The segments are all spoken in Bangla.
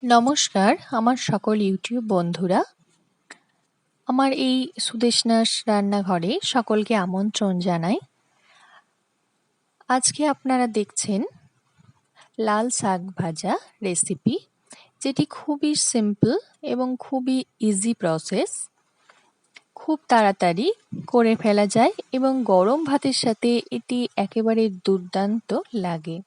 নমস্কার আমার সকল ইউটিউব বন্ধুরা। আমার এই সুদেশনার রান্নাঘরে সকলকে আমন্ত্রণ জানাই। আজকে আপনারা দেখছেন লাল শাক ভাজা রেসিপি, যেটি খুবই সিম্পল এবং খুবই ইজি প্রসেস। খুব তাড়াতাড়ি করে ফেলা যায় এবং গরম ভাতের সাথে এটি একেবারে দুর্দান্ত লাগে।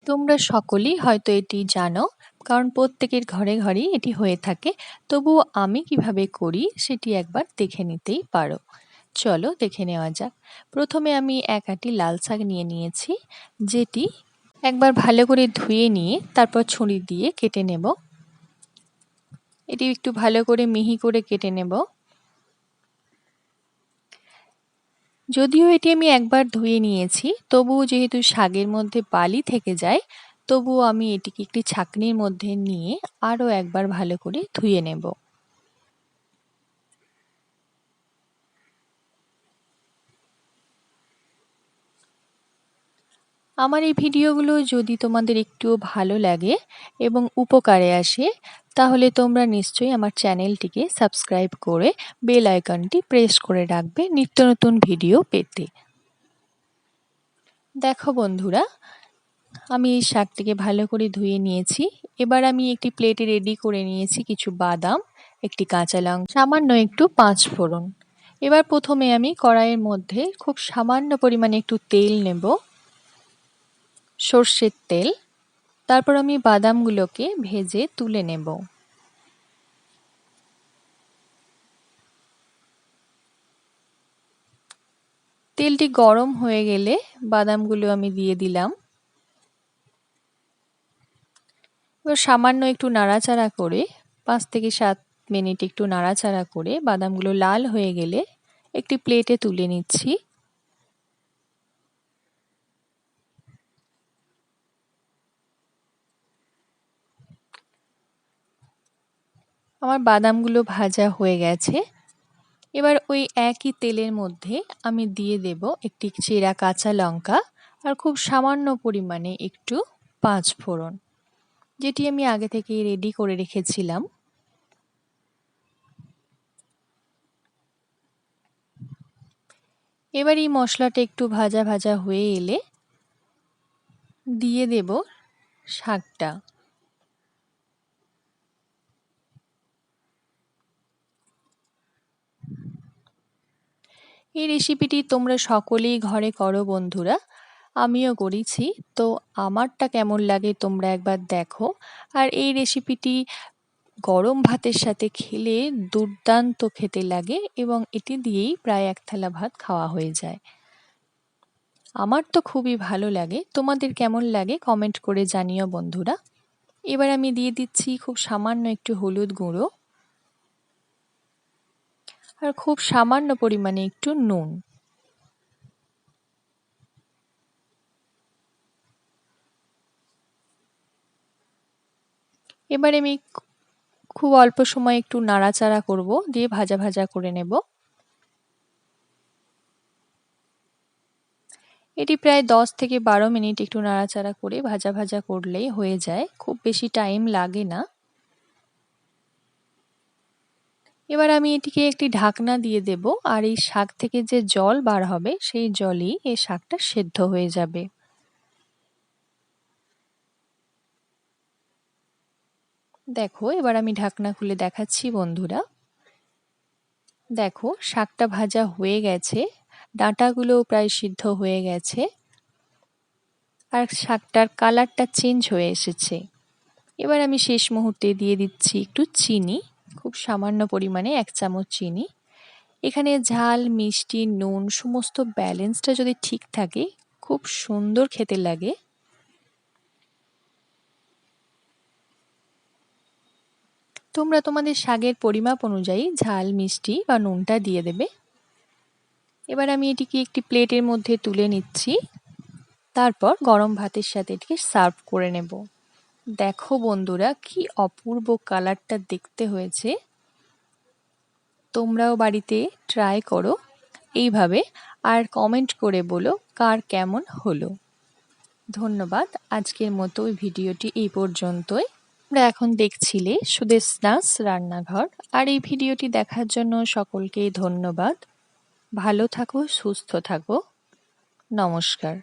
তোমরা সকলেই হয়তো এটি জানো, কারণ প্রত্যেকের ঘরে ঘরেই এটি হয়ে থাকে। তবুও আমি কিভাবে করি সেটি একবার দেখে নিতেই পারো। চলো দেখে নেওয়া যাক। প্রথমে আমি এক আঁটি লাল শাক নিয়ে নিয়েছি, যেটি একবার ভালো করে ধুয়ে নিয়ে তারপর ছুরি দিয়ে কেটে নেব। এটি একটু ভালো করে মিহি করে কেটে নেব। যদিও এটি আমি একবার ধুয়ে নিয়েছি, তবুও যেহেতু শাকের মধ্যে বালি থেকে যায়, তবুও আমি এটিকে একটি ছাঁকনির মধ্যে নিয়ে আরও একবার ভালো করে ধুয়ে নেব। আমার এই ভিডিওগুলো যদি তোমাদের একটুও ভালো লাগে এবং উপকারে আসে, তাহলে তোমরা নিশ্চয়ই আমার চ্যানেলটিকে সাবস্ক্রাইব করে বেল আইকনটি প্রেস করে রাখবে নিত্য নতুন ভিডিও পেতে। দেখো বন্ধুরা, আমি এই শাকটিকে ভালো করে ধুয়ে নিয়েছি। এবার আমি একটি প্লেটে রেডি করে নিয়েছি কিছু বাদাম, একটি কাঁচা লঙ্কা, সামান্য একটু 5 ফোড়ন। এবার প্রথমে আমি কড়াইয়ের মধ্যে খুব সামান্য পরিমাণে একটু তেল নেব, সর্ষের তেল। তারপর আমি বাদামগুলোকে ভেজে তুলে নেব। তেলটি গরম হয়ে গেলে বাদামগুলো আমি দিয়ে দিলাম। এবার সামান্য একটু নাড়াচাড়া করে 5 থেকে 7 মিনিট একটু নাড়াচাড়া করে বাদামগুলো লাল হয়ে গেলে একটি প্লেটে তুলে নিচ্ছি। আমার বাদামগুলো ভাজা হয়ে গেছে। এবার ওই একই তেলের মধ্যে আমি দিয়ে দেব একটি চেরা কাঁচা লঙ্কা আর খুব সামান্য পরিমাণে একটু 5 ফোড়ন, যেটি আমি আগে থেকেই রেডি করে রেখেছিলাম। এবার এই মশলাটা একটু ভাজা ভাজা হয়ে এলে দিয়ে দেব শাকটা। এই রেসিপিটি তোমরা সকলেই ঘরে করো বন্ধুরা, আমিও করেছি। তো আমারটা কেমন লাগে তোমরা একবার দেখো। আর এই রেসিপিটি গরম ভাতের সাথে খেলে দুর্দান্ত খেতে লাগে এবং এটি দিয়েই প্রায় এক থালা ভাত খাওয়া হয়ে যায়। আমার তো খুবই ভালো লাগে। তোমাদের কেমন লাগে কমেন্ট করে জানিও বন্ধুরা। এবার আমি দিয়ে দিচ্ছি খুব সামান্য একটু হলুদ গুঁড়ো আর খুব সামান্য পরিমাণে একটু নুন। এবার আমি খুব অল্প সময় একটু নাড়াচাড়া করব, দিয়ে ভাজা ভাজা করে নেব। এটি প্রায় 10 থেকে 12 মিনিট একটু নাড়াচাড়া করে ভাজা ভাজা করলেই হয়ে যায়, খুব বেশি টাইম লাগে না। এবার আমি এটিকে একটি ঢাকনা দিয়ে দেব, আর এই শাক থেকে যে জল বার হবে সেই জলেই এই শাকটা সেদ্ধ হয়ে যাবে। দেখো এবার আমি ঢাকনা খুলে দেখাচ্ছি বন্ধুরা। দেখো শাকটা ভাজা হয়ে গেছে, ডাঁটাগুলো প্রায় সিদ্ধ হয়ে গেছে আর শাকটার কালারটা চেঞ্জ হয়ে এসেছে। এবার আমি শেষ মুহূর্তে দিয়ে দিচ্ছি একটু চিনি, খুব সামান্য পরিমাণে 1 চামচ চিনি। এখানে ঝাল, মিষ্টি, নুন সমস্ত ব্যালেন্সটা যদি ঠিক থাকে খুব সুন্দর খেতে লাগে। তোমরা তোমাদের শাকের পরিমাপ অনুযায়ী ঝাল, মিষ্টি বা নুনটা দিয়ে দেবে। এবার আমি এটিকে একটি প্লেটের মধ্যে তুলে নিচ্ছি, তারপর গরম ভাতের সাথে এটিকে সার্ভ করে নেব। দেখো বন্ধুরা কি অপূর্ব কালারটা দেখতে হয়েছে। তোমরাও বাড়িতে ট্রাই করো এইভাবে, আর কমেন্ট করে বলো কার কেমন হলো। ধন্যবাদ। আজকের মতো ওই ভিডিওটি এই পর্যন্তই। তোমরা এখন দেখছিলে সুদেশনাস রান্নাঘর। আর এই ভিডিওটি দেখার জন্য সকলকেই ধন্যবাদ। ভালো থাকো, সুস্থ থাকো। নমস্কার।